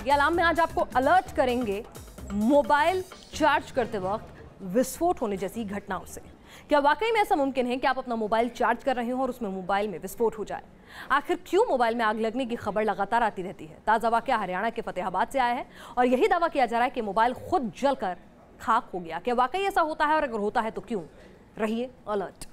ये अलार्म में आज आपको अलर्ट करेंगे मोबाइल चार्ज करते वक्त विस्फोट होने जैसी घटनाओं से। क्या वाकई में ऐसा मुमकिन है कि आप अपना मोबाइल चार्ज कर रहे हो और उसमें मोबाइल में विस्फोट हो जाए? आखिर क्यों मोबाइल में आग लगने की खबर लगातार आती रहती है? ताज़ा वाकया हरियाणा के फतेहाबाद से आया है और यही दावा किया जा रहा है कि मोबाइल खुद जलकर खाक हो गया। क्या वाकई ऐसा होता है और अगर होता है तो क्यों? रहिए अलर्ट।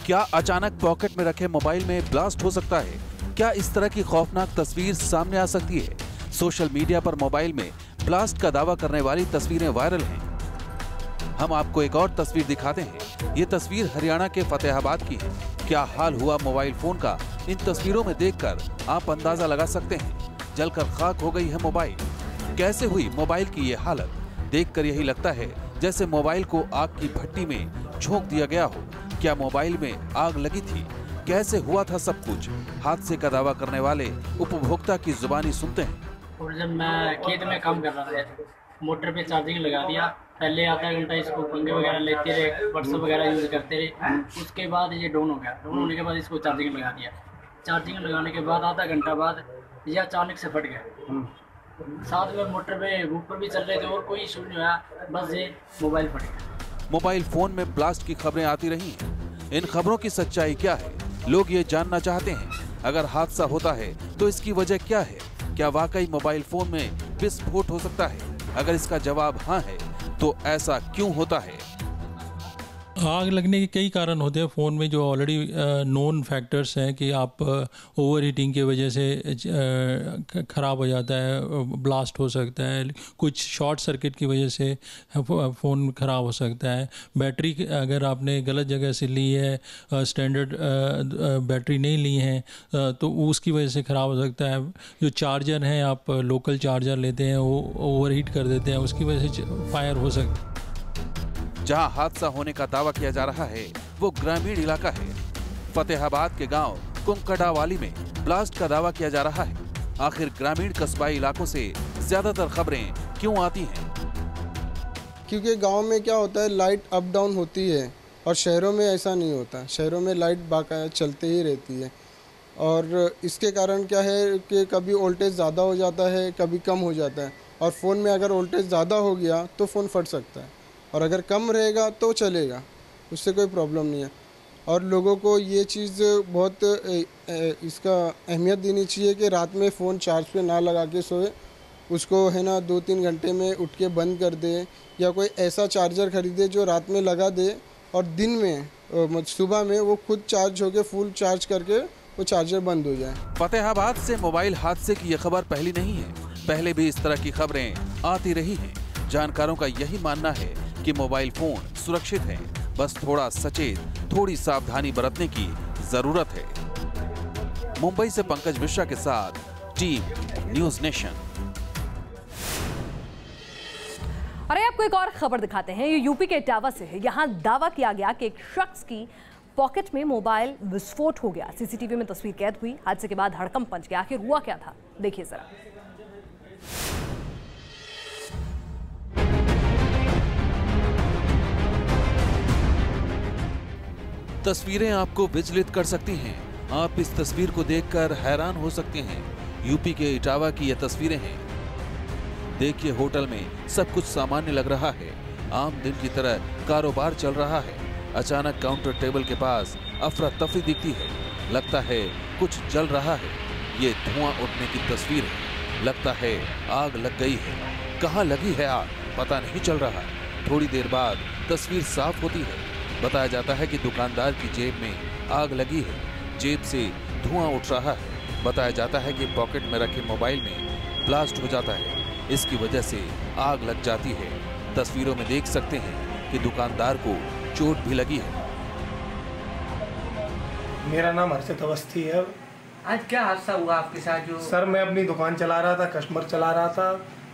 क्या अचानक पॉकेट में रखे मोबाइल में ब्लास्ट हो सकता है? क्या इस तरह की खौफनाक तस्वीर सामने आ सकती है? सोशल मीडिया पर मोबाइल में ब्लास्ट का दावा करने वाली तस्वीरें वायरल हैं। हम आपको एक और तस्वीर दिखाते हैं। ये तस्वीर हरियाणा के फतेहाबाद की है। क्या हाल हुआ मोबाइल फोन का? इन तस्वीरों में देखकर आप अंदाजा लगा सकते हैं। जलकर खाक हो गई है मोबाइल। कैसे हुई मोबाइल की ये हालत? देखकर यही लगता है जैसे मोबाइल को आग की भट्टी में झोंक दिया गया हो। क्या मोबाइल में आग लगी थी? कैसे हुआ था सब कुछ? हादसे का दावा करने वाले उपभोक्ता की जुबानी सुनते हैं। और जब मैं खेत में काम कर रहा था, मोटर पे चार्जिंग लगा दिया। पहले आधा घंटा इसको पंखे वगैरह लेते रहे, व्हाट्सएप वगैरह यूज करते रहे। उसके बाद ये डाउन हो गया। डाउन होने के बाद इसको चार्जिंग लगा दिया। चार्जिंग लगाने के बाद आधा घंटा बाद ये अचानक से फट गया। साथ में मोटर पे ऊपर भी चल रहे थे और कोई इशू नहीं हुआ, बस ये मोबाइल फट गया। मोबाइल फोन में ब्लास्ट की खबरें आती रही हैं। इन खबरों की सच्चाई क्या है? लोग ये जानना चाहते हैं। अगर हादसा होता है तो इसकी वजह क्या है? क्या वाकई मोबाइल फोन में विस्फोट हो सकता है? अगर इसका जवाब हाँ है तो ऐसा क्यों होता है? आग लगने के कई कारण होते हैं फ़ोन में, जो ऑलरेडी नोन फैक्टर्स हैं कि आप ओवर हीटिंग की वजह से ख़राब हो जाता है, ब्लास्ट हो सकता है, कुछ शॉर्ट सर्किट की वजह से फ़ोन ख़राब हो सकता है। बैटरी अगर आपने गलत जगह से ली है, स्टैंडर्ड बैटरी नहीं ली है तो उसकी वजह से ख़राब हो सकता है। जो चार्जर हैं, आप लोकल चार्जर लेते हैं वो ओवर हीट कर देते हैं, उसकी वजह से फायर हो सकता है। जहां हादसा होने का दावा किया जा रहा है वो ग्रामीण इलाका है। फतेहाबाद के गांव कुंकड़ावाली में ब्लास्ट का दावा किया जा रहा है। आखिर ग्रामीण कस्बाई इलाकों से ज्यादातर खबरें क्यों आती हैं? क्योंकि गांव में क्या होता है, लाइट अप डाउन होती है और शहरों में ऐसा नहीं होता। शहरों में लाइट बाकायदा चलते ही रहती है और इसके कारण क्या है कि कभी वोल्टेज ज़्यादा हो जाता है, कभी कम हो जाता है। और फ़ोन में अगर वोल्टेज ज़्यादा हो गया तो फ़ोन फट सकता है और अगर कम रहेगा तो चलेगा, उससे कोई प्रॉब्लम नहीं है। और लोगों को ये चीज़ बहुत इसका अहमियत देनी चाहिए कि रात में फ़ोन चार्ज पे ना लगा के सोए, उसको है ना 2-3 घंटे में उठ के बंद कर दे, या कोई ऐसा चार्जर ख़रीदे जो रात में लगा दे और दिन में सुबह में वो खुद चार्ज होके फुल चार्ज करके वो चार्जर बंद हो जाए। फतेहाबाद से मोबाइल हादसे की यह खबर पहली नहीं है। पहले भी इस तरह की खबरें आती रही हैं। जानकारों का यही मानना है कि मोबाइल फोन सुरक्षित है, बस थोड़ा सचेत, थोड़ी सावधानी बरतने की जरूरत है। मुंबई से पंकज मिश्रा के साथ टीम न्यूज़ नेशन। अरे आपको एक और खबर दिखाते हैं। ये यूपी के इटावा से है। यहाँ दावा किया गया कि एक शख्स की पॉकेट में मोबाइल विस्फोट हो गया। सीसीटीवी में तस्वीर कैद हुई। हादसे के बाद हड़कंप मच गया। आखिर हुआ क्या था, देखिए जरा। तस्वीरें आपको विचलित कर सकती हैं। आप इस तस्वीर को देखकर हैरान हो सकते हैं। यूपी के इटावा की ये तस्वीरें हैं। देखिए, होटल में सब कुछ सामान्य लग रहा है। आम दिन की तरह कारोबार चल रहा है। अचानक काउंटर टेबल के पास अफरा तफरी दिखती है। लगता है कुछ जल रहा है। ये धुआं उठने की तस्वीर है। लगता है आग लग गई है। कहाँ लगी है आग पता नहीं चल रहा। थोड़ी देर बाद तस्वीर साफ होती है। बताया जाता है कि दुकानदार की जेब में आग लगी है। जेब से धुआं उठ रहा है। बताया जाता है कि पॉकेट में रखे मोबाइल में ब्लास्ट हो जाता है। इसकी वजह से आग लग जाती है। तस्वीरों में देख सकते हैं कि दुकानदार को चोट भी लगी है। मेरा नाम हर्षित अवस्थी है। आज क्या हादसा हुआ आपके साथ? जो सर, मैं अपनी दुकान चला रहा था, कस्टमर चला रहा था,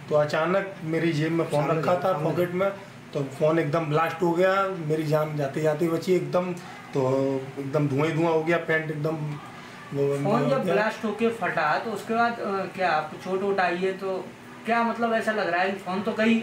तो अचानक मेरी जेब में फ़ोन रखा था पॉकेट में, तो फ़ोन एकदम ब्लास्ट हो गया। मेरी जान जाते जाते बची एकदम। तो एकदम धुआं हो गया, पेंट एकदम फ़ोन जब ब्लास्ट होके फटा तो उसके बाद क्या आपको चोट वोट आई है? तो क्या मतलब ऐसा लग रहा है? फ़ोन तो कई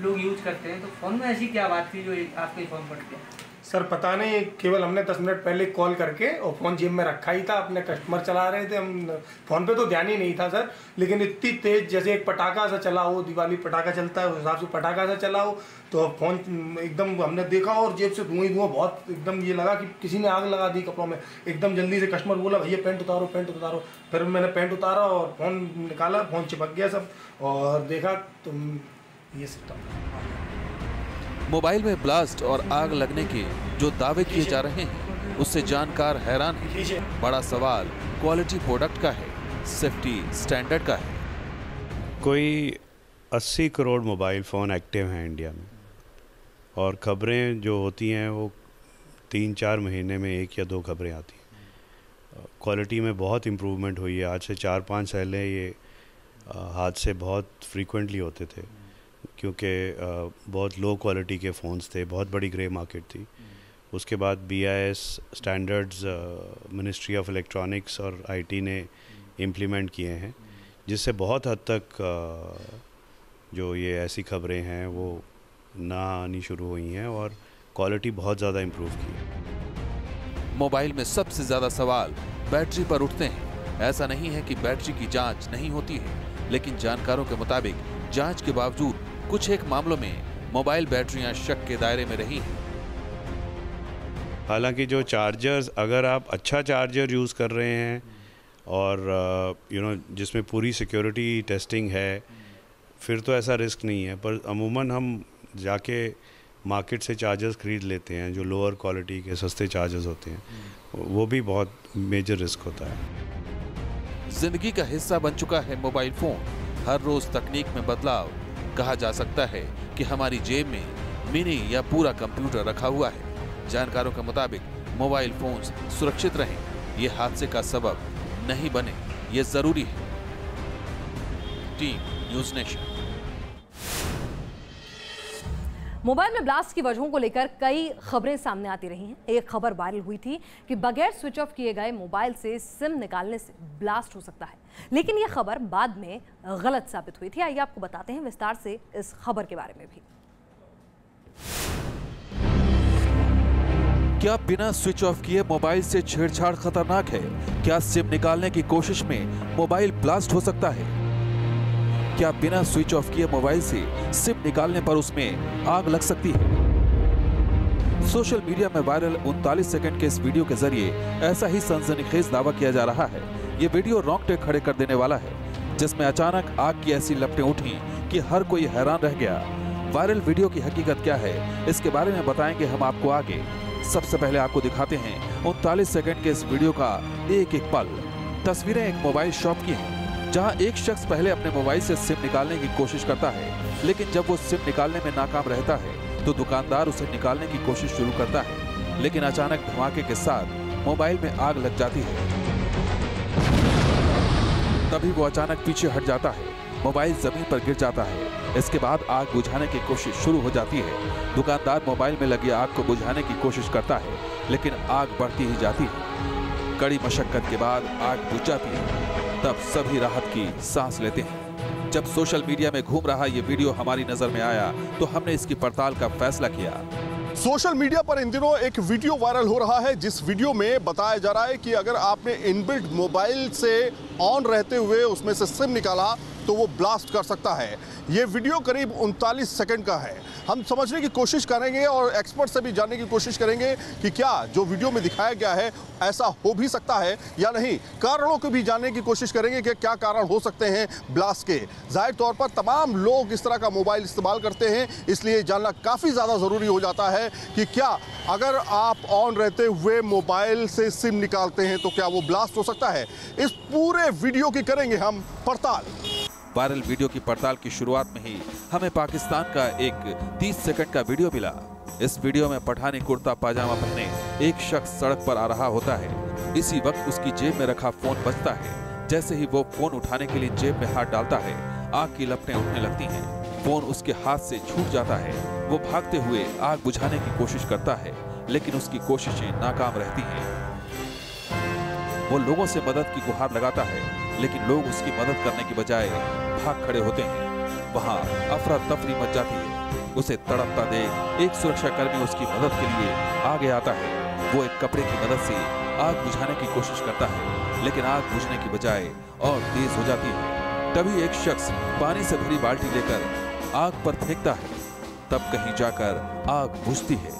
लोग यूज करते हैं, तो फ़ोन में ऐसी क्या बात थी जो आपके फ़ोन फट गया? सर पता नहीं, केवल हमने 10 मिनट पहले कॉल करके और फ़ोन जेब में रखा ही था, अपने कस्टमर चला रहे थे, हम फ़ोन पे तो ध्यान ही नहीं था सर। लेकिन इतनी तेज़ जैसे एक पटाखा सा चला हो, दिवाली पटाखा चलता है उस हिसाब से पटाखा सा चला हो, तो फ़ोन एकदम हमने देखा और जेब से धुआं ही धुआं, बहुत एकदम ये लगा कि किसी ने आग लगा दी कपड़ों में। एकदम जल्दी से कस्टमर बोला भैया पैंट उतारो पैंट उतारो। फिर मैंने पैंट उतारा और फ़ोन निकाला, फ़ोन चिपक गया सब, और देखा तो ये सिस्टम। मोबाइल में ब्लास्ट और आग लगने के जो दावे किए जा रहे हैं उससे जानकार हैरान है। बड़ा सवाल क्वालिटी प्रोडक्ट का है, सेफ्टी स्टैंडर्ड का है। कोई 80 करोड़ मोबाइल फ़ोन एक्टिव हैं इंडिया में, और खबरें जो होती हैं वो 3-4 महीने में 1 या 2 खबरें आती हैं। क्वालिटी में बहुत इम्प्रूवमेंट हुई है। आज से 4-5 साल पहले ये हादसे बहुत फ्रीक्वेंटली होते थे, क्योंकि बहुत लो क्वालिटी के फ़ोन्स थे, बहुत बड़ी ग्रे मार्केट थी। उसके बाद BIS standards ministry of electronics और IT ने इम्प्लीमेंट किए हैं, जिससे बहुत हद तक जो ये ऐसी खबरें हैं वो ना आनी शुरू हुई हैं और क्वालिटी बहुत ज़्यादा इम्प्रूव की है। मोबाइल में सबसे ज़्यादा सवाल बैटरी पर उठते हैं। ऐसा नहीं है कि बैटरी की जांच नहीं होती है, लेकिन जानकारों के मुताबिक जांच के बावजूद कुछ एक मामलों में मोबाइल बैटरियां शक के दायरे में रही हैं। हालांकि जो चार्जर्स, अगर आप अच्छा चार्जर यूज़ कर रहे हैं और जिसमें पूरी सिक्योरिटी टेस्टिंग है, फिर तो ऐसा रिस्क नहीं है। पर अमूमन हम जाके मार्केट से चार्जर्स ख़रीद लेते हैं जो लोअर क्वालिटी के सस्ते चार्जर्स होते हैं, वो भी बहुत मेजर रिस्क होता है। जिंदगी का हिस्सा बन चुका है मोबाइल फ़ोन। हर रोज़ तकनीक में बदलाव। कहा जा सकता है कि हमारी जेब में मिनी या पूरा कंप्यूटर रखा हुआ है। जानकारों के मुताबिक मोबाइल फोन्स सुरक्षित रहें, ये हादसे का सबब नहीं बने, ये जरूरी है। Team news nation. मोबाइल में ब्लास्ट की वजहों को लेकर कई खबरें सामने आती रही हैं। एक खबर वायरल हुई थी कि बगैर स्विच ऑफ किए गए मोबाइल से सिम निकालने से ब्लास्ट हो सकता है, लेकिन यह खबर बाद में गलत साबित हुई थी। आइए आपको बताते हैं विस्तार से इस खबर के बारे में भी। क्या बिना स्विच ऑफ किए मोबाइल से छेड़छाड़ खतरनाक है? क्या सिम निकालने की कोशिश में मोबाइल ब्लास्ट हो सकता है? क्या बिना स्विच ऑफ किए मोबाइल से सिम निकालने पर उसमें आग लग सकती है? सोशल मीडिया में वायरल 39 सेकंड के इस वीडियो के जरिए ऐसा ही सनसनीखेज दावा किया जा रहा है। ये वीडियो रोंगटे खड़े कर देने वाला है, जिसमें अचानक आग की ऐसी लपटें उठी कि हर कोई हैरान रह गया। वायरल वीडियो की हकीकत क्या है, इसके बारे में बताएंगे हम आपको आगे। सबसे पहले आपको दिखाते हैं 39 सेकंड के इस वीडियो का एक एक पल। तस्वीरें एक मोबाइल शॉप की हैं, जहां एक शख्स पहले अपने मोबाइल से सिम निकालने की कोशिश करता है, लेकिन जब वो सिम निकालने में नाकाम रहता है तो दुकानदार उसे निकालने की कोशिश शुरू करता है, लेकिन अचानक धमाके के साथ मोबाइल में आग लग जाती है। तभी वो अचानक पीछे हट जाता है, मोबाइल जमीन पर गिर जाता है। इसके बाद आग बुझाने की कोशिश शुरू हो जाती है। दुकानदार मोबाइल में लगी आग को बुझाने की कोशिश करता है, लेकिन आग बढ़ती ही जाती है। कड़ी मशक्कत के बाद आग बुझ जाती है। तब सभी राहत की सांस लेते हैं। जब सोशल मीडिया में घूम रहा ये वीडियो हमारी नजर में आया तो हमने इसकी पड़ताल का फैसला किया। सोशल मीडिया पर इन दिनों एक वीडियो वायरल हो रहा है, जिस वीडियो में बताया जा रहा है कि अगर आपने इनबिल्ट मोबाइल से ऑन रहते हुए उसमें से सिम निकाला तो वो ब्लास्ट कर सकता है। ये वीडियो करीब 39 सेकंड का है। हम समझने की कोशिश करेंगे और एक्सपर्ट से भी जानने की कोशिश करेंगे कि क्या जो वीडियो में दिखाया गया है ऐसा हो भी सकता है या नहीं। कारणों को भी जानने की कोशिश करेंगे कि क्या कारण हो सकते हैं ब्लास्ट के। जाहिर तौर पर तमाम लोग इस तरह का मोबाइल इस्तेमाल करते हैं, इसलिए जानना काफ़ी ज़्यादा ज़रूरी हो जाता है कि क्या अगर आप ऑन रहते हुए मोबाइल से सिम निकालते हैं तो क्या वो ब्लास्ट हो सकता है। इस पूरे वीडियो की करेंगे हम पड़ताल। वायरल वीडियो की पड़ताल की शुरुआत में ही हमें पाकिस्तान का एक 30 सेकंड का वीडियो मिला। इस वीडियो में पठानी कुर्ता पाजामा पहने एक शख्स सड़क पर आ रहा होता है। इसी वक्त उसकी जेब में रखा फोन बजता है। जैसे ही वो फोन उठाने के लिए जेब में हाथ डालता है, आग की लपटें उठने लगती हैं। फोन उसके हाथ से छूट जाता है। वो भागते हुए आग बुझाने की कोशिश करता है, लेकिन उसकी कोशिशें नाकाम रहती हैं। वो लोगों से मदद की गुहार लगाता है, लेकिन लोग उसकी मदद करने की बजाय भाग खड़े होते हैं। वहां अफरा तफरी मच जाती है। उसे तड़पता देख एक सुरक्षाकर्मी उसकी मदद के लिए आगे आता है। वो एक कपड़े की मदद से आग बुझाने की कोशिश करता है, लेकिन आग बुझने की बजाय और तेज हो जाती है। तभी एक शख्स पानी से भरी बाल्टी लेकर आग पर फेंकता है, तब कहीं जाकर आग बुझती है।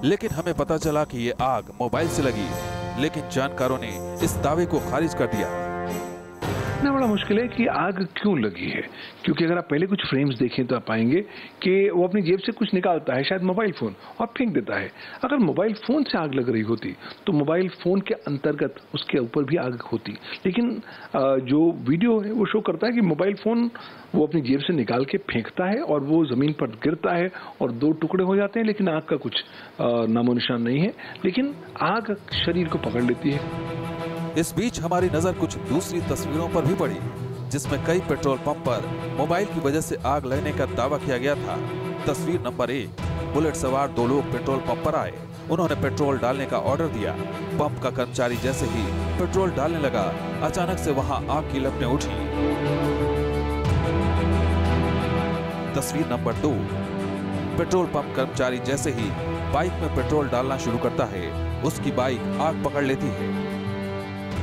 लेकिन हमें पता चला कि ये आग मोबाइल से लगी, लेकिन जानकारों ने इस दावे को खारिज कर दिया। इतना बड़ा मुश्किल है कि आग क्यों लगी है, क्योंकि अगर आप पहले कुछ फ्रेम्स देखें तो आप पाएंगे कि वो अपनी जेब से कुछ निकालता है, शायद मोबाइल फोन, और फेंक देता है। अगर मोबाइल फोन से आग लग रही होती तो मोबाइल फोन के अंतर्गत उसके ऊपर भी आग होती, लेकिन जो वीडियो है वो शो करता है कि मोबाइल फोन वो अपनी जेब से निकाल के फेंकता है और वो जमीन पर गिरता है और 2 टुकड़े हो जाते हैं, लेकिन आग का कुछ नामो निशान नहीं है, लेकिन आग शरीर को पकड़ लेती है। इस बीच हमारी नजर कुछ दूसरी तस्वीरों पर भी पड़ी, जिसमें कई पेट्रोल पंप पर मोबाइल की वजह से आग लगने का दावा किया गया था। तस्वीर नंबर 1, बुलेट सवार 2 लोग पेट्रोल पंप पर आए। उन्होंने पेट्रोल डालने का ऑर्डर दिया। पंप का कर्मचारी जैसे ही पेट्रोल डालने लगा, अचानक से वहां आग की लपटें उठी। तस्वीर नंबर 2, पेट्रोल पंप कर्मचारी जैसे ही बाइक में पेट्रोल डालना शुरू करता है, उसकी बाइक आग पकड़ लेती है।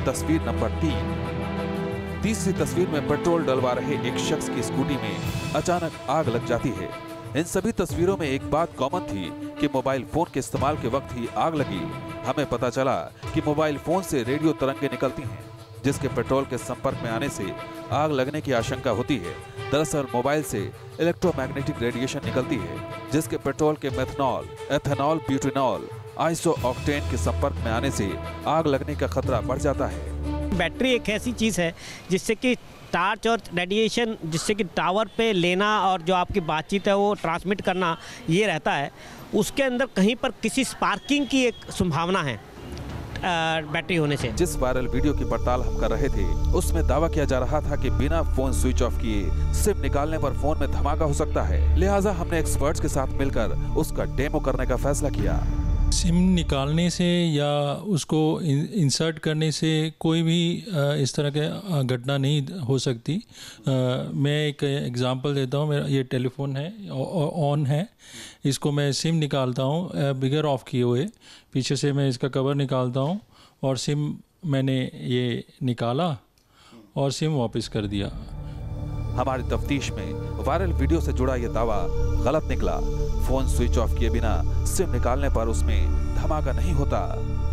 तस्वीर नंबर 3, तीसरी तस्वीर में पेट्रोल डलवा रहे एक शख्स की स्कूटी में अचानक आग लग जाती है। इन सभी तस्वीरों में एक बात कॉमन थी कि मोबाइल फोन के इस्तेमाल के वक्त ही आग लगी। हमें पता चला कि मोबाइल फोन से रेडियो तरंगें निकलती हैं, जिसके पेट्रोल के संपर्क में आने से आग लगने की आशंका होती है। दरअसल मोबाइल से इलेक्ट्रोमैग्नेटिक रेडिएशन निकलती है, जिसके पेट्रोल के methanol, ethanol, butanol, iso octane के संपर्क में आने से आग लगने का खतरा बढ़ जाता है। बैटरी एक ऐसी चीज़ है जिससे कि टार्च और रेडिएशन, जिससे कि टावर पे लेना और जो आपकी बातचीत है वो ट्रांसमिट करना, ये रहता है। उसके अंदर कहीं पर किसी स्पार्किंग की एक संभावना है बैटरी होने से। जिस वायरल वीडियो की पड़ताल हम कर रहे थे, उसमें दावा किया जा रहा था कि बिना फोन स्विच ऑफ किए सिम निकालने पर फोन में धमाका हो सकता है। लिहाजा हमने एक्सपर्ट्स के साथ मिलकर उसका डेमो करने का फैसला किया। सिम निकालने से या उसको इंसर्ट करने से कोई भी इस तरह के घटना नहीं हो सकती। मैं एक एग्जांपल देता हूँ। मेरा ये टेलीफोन है, ऑन है, इसको मैं सिम निकालता हूँ बिगर ऑफ किए हुए, पीछे से मैं इसका कवर निकालता हूँ और सिम मैंने ये निकाला और सिम वापस कर दिया। हमारी तफ्तीश में वायरल वीडियो से जुड़ा यह दावा गलत निकला। फोन स्विच ऑफ किए बिना सिम निकालने पर उसमें धमाका नहीं होता।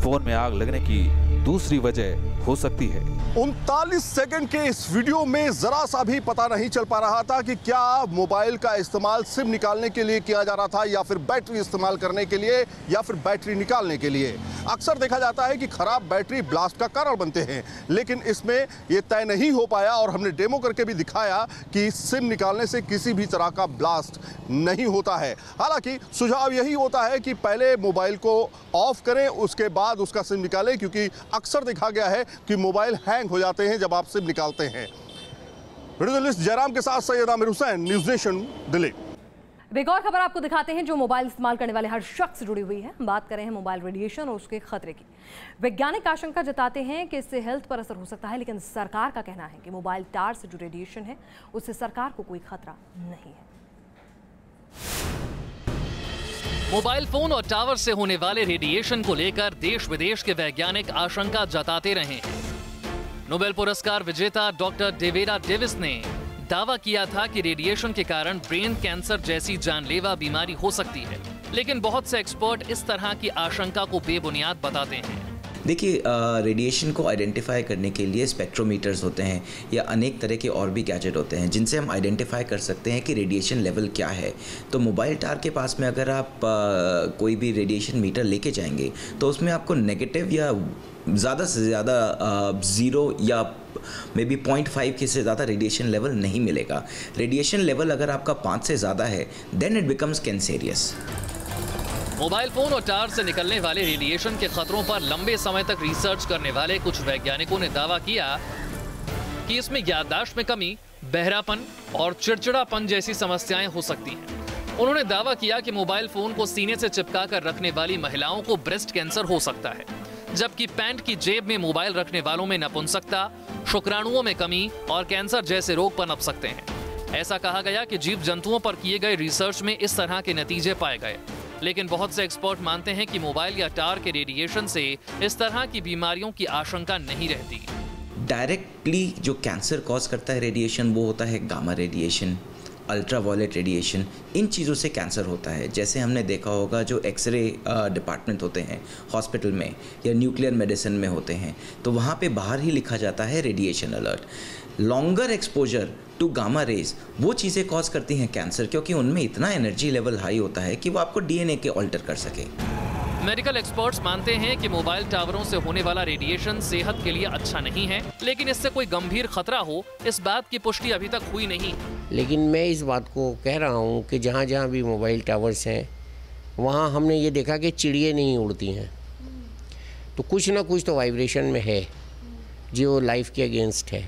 फोन में आग लगने की दूसरी वजह हो सकती है। 39 सेकंड के इस वीडियो में जरा सा भी पता नहीं चल पा रहा था कि क्या मोबाइल का इस्तेमाल सिम निकालने के लिए किया जा रहा था या फिर बैटरी इस्तेमाल करने के लिए या फिर बैटरी निकालने के लिए। अक्सर देखा जाता है कि खराब बैटरी ब्लास्ट का कारण बनते हैं, लेकिन इसमें यह तय नहीं हो पाया और हमने डेमो करके भी दिखाया कि सिम निकालने से किसी भी तरह का ब्लास्ट नहीं होता है। हालांकि सुझाव यही होता है कि पहले मोबाइल को ऑफ करें, उसके बाद उसका सिम निकालें, क्योंकि अक्सर देखा गया है कि मोबाइल हैंग हो जाते हैं जब आप सिम निकालते हैं। वीडियो जर्नलिस्ट जयराम के साथ सैयद आमिर हुसैन, न्यूज़ नेशन, दिल्ली। एक और खबर आपको दिखाते हैं जो मोबाइल इस्तेमाल करने वाले हर शख्स जुड़ी हुई है। हम बात कर रहे हैं मोबाइल रेडिएशन और उसके खतरे की। वैज्ञानिक आशंका जताते हैं कि इससे हेल्थ पर असर हो सकता है, लेकिन सरकार का कहना है कि मोबाइल टावर से जो रेडिएशन है उससे सरकार को कोई खतरा नहीं है। मोबाइल फोन और टावर से होने वाले रेडिएशन को लेकर देश विदेश के वैज्ञानिक आशंका जताते रहे हैं। नोबेल पुरस्कार विजेता डॉक्टर डेवेरा डेविस ने दावा किया था कि रेडिएशन के कारण ब्रेन कैंसर जैसी जानलेवा बीमारी हो सकती है, लेकिन बहुत से एक्सपर्ट इस तरह की आशंका को बेबुनियाद बताते हैं। देखिए, रेडिएशन को आइडेंटिफाई करने के लिए स्पेक्ट्रोमीटर्स होते हैं या अनेक तरह के और भी गैजेट होते हैं जिनसे हम आइडेंटिफाई कर सकते हैं कि रेडिएशन लेवल क्या है। तो मोबाइल टावर के पास में अगर आप कोई भी रेडिएशन मीटर लेके जाएंगे तो उसमें आपको नेगेटिव या ज़्यादा से ज़्यादा 0 या मे बी 0.5 के से ज़्यादा रेडिएशन लेवल नहीं मिलेगा। रेडिएशन लेवल अगर आपका 5 से ज़्यादा है then it becomes cancerous. Mobile phone और टावर से निकलने वाले रेडिएशन के खतरों पर लंबे समय तक रिसर्च करने वाले कुछ वैज्ञानिकों ने दावा किया कि इसमें याददाश्त में कमी, बहरापन और चिड़चिड़ापन जैसी समस्याएं हो सकती हैं। उन्होंने दावा किया कि मोबाइल फोन को सीने से चिपका कर रखने वाली महिलाओं को ब्रेस्ट कैंसर हो सकता है, जबकि पैंट की जेब में मोबाइल रखने वालों में नपुंसकता, शुक्राणुओं में कमी और कैंसर जैसे रोग पनप सकते हैं। ऐसा कहा गया कि जीव जंतुओं पर किए गए रिसर्च में इस तरह के नतीजे पाए गए, लेकिन बहुत से एक्सपर्ट मानते हैं कि मोबाइल या टावर के रेडिएशन से इस तरह की बीमारियों की आशंका नहीं रहती। डायरेक्टली जो कैंसर कॉज करता है रेडिएशन वो होता है गामा रेडिएशन, अल्ट्रावायलेट रेडिएशन। इन चीज़ों से कैंसर होता है। जैसे हमने देखा होगा जो एक्सरे डिपार्टमेंट होते हैं हॉस्पिटल में या न्यूक्लियर मेडिसिन में होते हैं, तो वहाँ पे बाहर ही लिखा जाता है radiation alert. Longer exposure to gamma rays वो चीज़ें कॉज करती हैं कैंसर, क्योंकि उनमें इतना एनर्जी लेवल हाई होता है कि वो आपको डीएनए के ऑल्टर कर सके। मेडिकल एक्सपर्ट्स मानते हैं कि मोबाइल टावरों से होने वाला रेडिएशन सेहत के लिए अच्छा नहीं है, लेकिन इससे कोई गंभीर खतरा हो इस बात की पुष्टि अभी तक हुई नहीं। लेकिन मैं इस बात को कह रहा हूँ कि जहाँ जहाँ भी मोबाइल टावर्स हैं वहाँ हमने ये देखा कि चिड़िया नहीं उड़ती हैं, तो कुछ ना कुछ तो वाइब्रेशन में है जो लाइफ के अगेंस्ट है।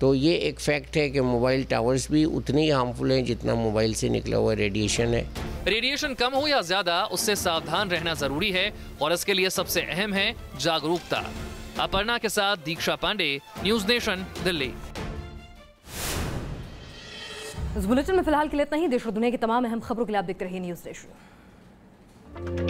तो ये एक फैक्ट है कि मोबाइल टावर्स भी उतने ही हार्मफुल हैं जितना मोबाइल से निकला हुआ रेडिएशन है। रेडिएशन कम हो या ज्यादा, उससे सावधान रहना जरूरी है और इसके लिए सबसे अहम है जागरूकता। अपर्णा के साथ दीक्षा पांडे, न्यूज नेशन, दिल्ली। इस बुलेटिन में फिलहाल के लिए इतना ही। देश और दुनिया की तमाम अहम खबरों के लिए आप देखते रहिए न्यूज नेशन।